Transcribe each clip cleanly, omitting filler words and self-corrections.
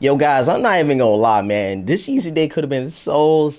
Yo guys, I'm not even gonna lie, man. This Yeezy day could have been so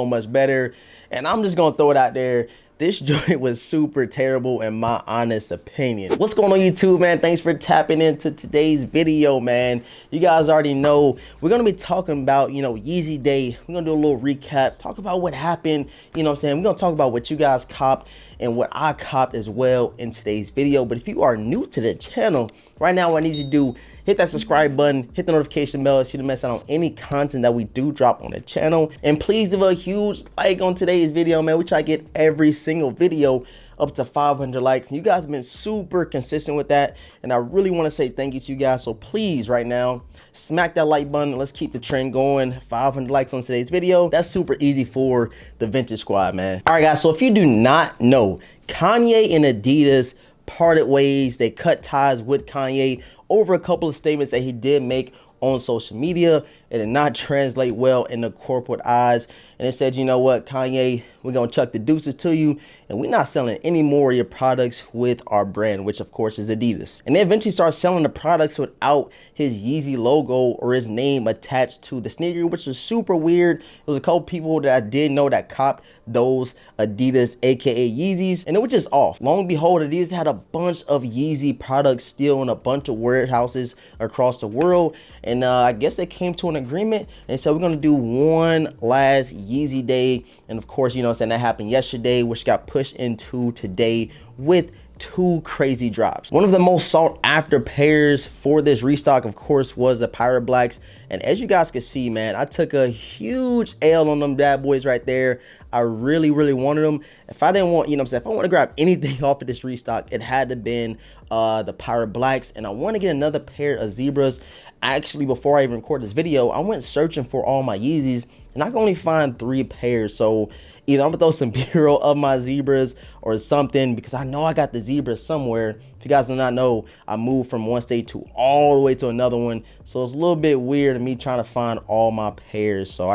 much better. And I'm just gonna throw it out there. This joint was super terrible in my honest opinion. What's going on YouTube, man? Thanks for tapping into today's video, man. You guys already know we're gonna be talking about, Yeezy day. We're gonna do a little recap, talk about what happened, you know what I'm saying? We're gonna talk about what you guys copped and what I copped as well in today's video. But if you are new to the channel, right now what I need you to do, hit that subscribe button, hit the notification bell so you don't miss out on any content that we do drop on the channel. And please leave a huge like on today's video, man. We try to get every single video up to 500 likes. And you guys have been super consistent with that. And I really want to say thank you to you guys. So please, right now, smack that like button. Let's keep the trend going. 500 likes on today's video. That's super easy for the Vintage Squad, man. All right, guys. So if you do not know, Kanye and Adidas parted ways. They cut ties with Kanye over a couple of statements that he did make on social media. It did not translate well in the corporate eyes. And it said, you know what, Kanye, we're going to chuck the deuces to you. And we're not selling any more of your products with our brand, which of course is Adidas. And they eventually started selling the products without his Yeezy logo or his name attached to the sneaker, which is super weird. It was a couple people that I did know that copped those Adidas, aka Yeezys. And it was just off. Long and behold, Adidas had a bunch of Yeezy products still in a bunch of warehouses across the world. And I guess they came to an agreement and said we're going to do one last Yeezy day. And of course, you know what I'm saying, that happened yesterday, which got pushed into today with two crazy drops. One of the most sought after pairs for this restock, of course, was the Pirate Blacks. And as you guys can see, man, I took a huge L on them bad boys right there. I really wanted them. If I didn't want, you know what I'm saying, if I want to grab anything off of this restock, it had to been the Pirate Blacks. And I want to get another pair of Zebras. Actually, before I even record this video, I went searching for all my Yeezys and I can only find 3 pairs. So either I'm gonna throw some B-roll of my Zebras or something, because I know I got the Zebras somewhere. If you guys do not know, I moved from one state to all the way to another one. So it's a little bit weird of me trying to find all my pairs. So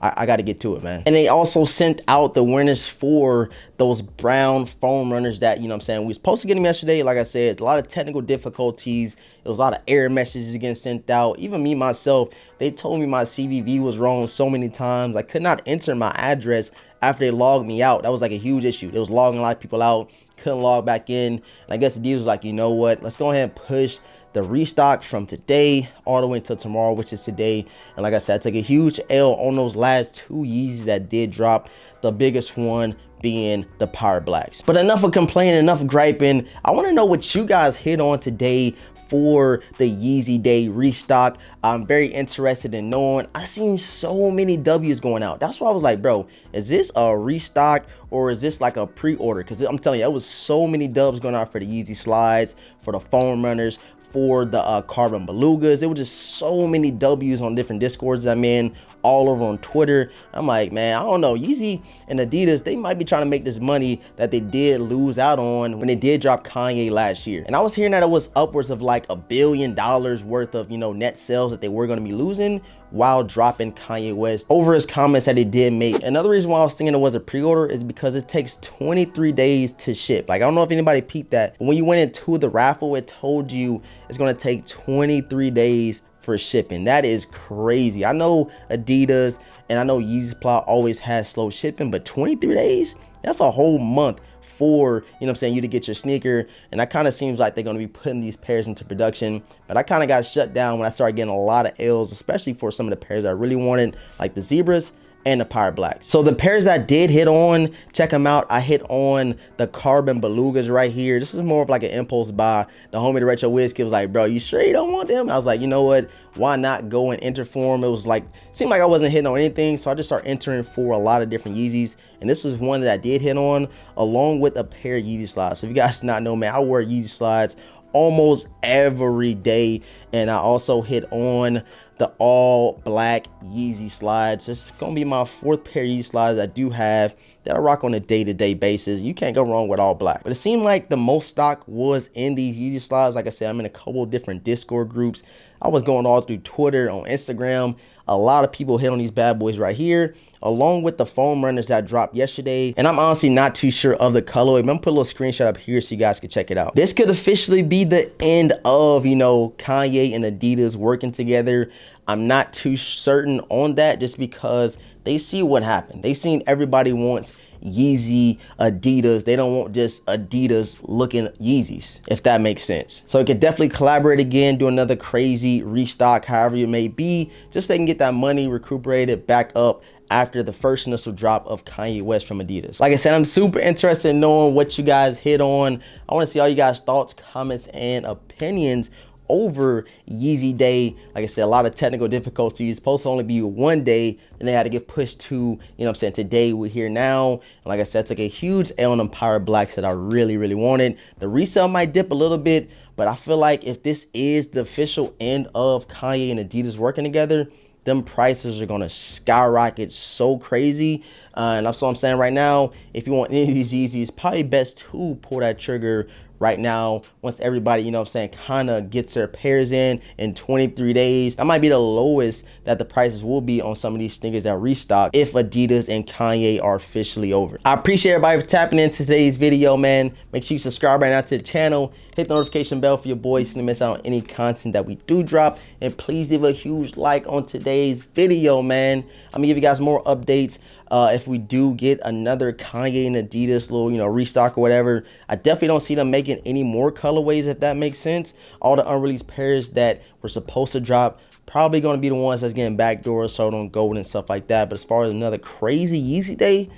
I got to get to it, man. And they also sent out the winners for those brown foam runners that, you know what I'm saying, we were supposed to get them yesterday. Like I said, a lot of technical difficulties. There was a lot of error messages getting sent out. Even me, myself, they told me my CVV was wrong so many times. I could not enter my address after they logged me out. That was like a huge issue. It was logging a lot of people out, couldn't log back in. And I guess the deal was like, you know what, let's go ahead and push the restock from today all the way until tomorrow, which is today. And like I said, I took a huge L on those last 2 Yeezys that did drop, the biggest one being the Pirate Blacks. But enough of complaining, enough griping. I want to know what you guys hit on today for the Yeezy day restock. I'm very interested in knowing. I seen so many W's going out. That's why I was like, bro, is this a restock or is this like a pre-order? Because I'm telling you, there was so many dubs going out for the Yeezy Slides, for the foam runners, for the carbon belugas. It was just so many W's on different discords I'm in, all over on Twitter. I'm like, man, I don't know, Yeezy and Adidas, they might be trying to make this money that they did lose out on when they did drop Kanye last year. And I was hearing that it was upwards of like $1 billion worth of, net sales that they were going to be losing while dropping Kanye West over his comments that he did make. Another reason why I was thinking it was a pre-order is because it takes 23 days to ship. Like, I don't know if anybody peeped that. When you went into the raffle, it told you it's going to take 23 days for shipping. That is crazy. I know Adidas and I know Yeezy Supply always has slow shipping, but 23 days? That's a whole month for, you to get your sneaker. And that kind of seems like they're going to be putting these pairs into production. But I kind of got shut down when I started getting a lot of L's, especially for some of the pairs I really wanted, like the Zebras and the Pirate Blacks. So the pairs that I did hit on, check them out. I hit on the carbon belugas right here. This is more of like an impulse buy. The homie, the Retro Wiz Kid, was like, bro, you sure you don't want them? And I was like, you know what, why not go and enter for them? It was like, seemed like I wasn't hitting on anything, so I just started entering for a lot of different Yeezys. And this is one that I did hit on, along with a pair of Yeezy Slides. So if you guys do not know, man, I wear Yeezy Slides almost every day. And I also hit on the all black Yeezy Slides. This is gonna be my 4th pair of Yeezy Slides I do have that I rock on a day-to-day basis. You can't go wrong with all black. But it seemed like the most stock was in these Yeezy Slides. Like I said, I'm in a couple different Discord groups. I was going all through Twitter, on Instagram. A lot of people hit on these bad boys right here, along with the foam runners that dropped yesterday. And I'm honestly not too sure of the colorway. I'm gonna put a little screenshot up here so you guys can check it out. This could officially be the end of, Kanye and Adidas working together. I'm not too certain on that, just because they see what happened. They seen everybody wants Yeezy Adidas. They don't want just Adidas looking Yeezys, if that makes sense. So it could definitely collaborate again, do another crazy restock, however it may be, just so they can get that money recuperated back up after the first initial drop of Kanye West from Adidas. Like I said, I'm super interested in knowing what you guys hit on. I want to see all you guys' thoughts, comments, and opinions over Yeezy Day. Like I said, a lot of technical difficulties. Supposed to only be one day, and they had to get pushed to, you know what I'm saying, today. We're here now. And like I said, I took a huge L on them Power Blacks that I really wanted. The resale might dip a little bit, but I feel like if this is the official end of Kanye and Adidas working together, them prices are gonna skyrocket so crazy. And that's what I'm saying right now. If you want any of these Yeezys, it's probably best to pull that trigger right now, once everybody, you know what I'm saying, kind of gets their pairs in 23 days. That might be the lowest that the prices will be on some of these sneakers that restock if Adidas and Kanye are officially over. I appreciate everybody for tapping into today's video, man. Make sure you subscribe right now to the channel. Hit the notification bell for your boys so you don't miss out on any content that we do drop. And please leave a huge like on today's video, man. I'm gonna give you guys more updates if we do get another Kanye and Adidas little, you know, restock or whatever. I definitely don't see them making any more colorways, if that makes sense. All the unreleased pairs that were supposed to drop probably going to be the ones that's getting backdoors, sold on gold and stuff like that. But as far as another crazy Yeezy Day,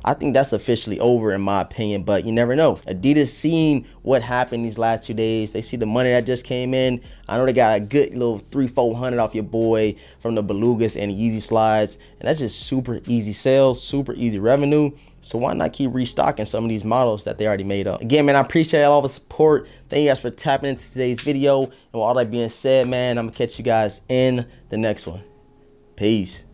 I think that's officially over in my opinion, but you never know. Adidas seeing what happened these last 2 days. They see the money that just came in. I know they got a good little 300-400 off your boy from the Belugas and the Yeezy Slides, and that's just super easy sales, super easy revenue. So why not keep restocking some of these models that they already made up? Again, man, I appreciate all the support. Thank you guys for tapping into today's video. And with all that being said, man, I'm gonna catch you guys in the next one. Peace.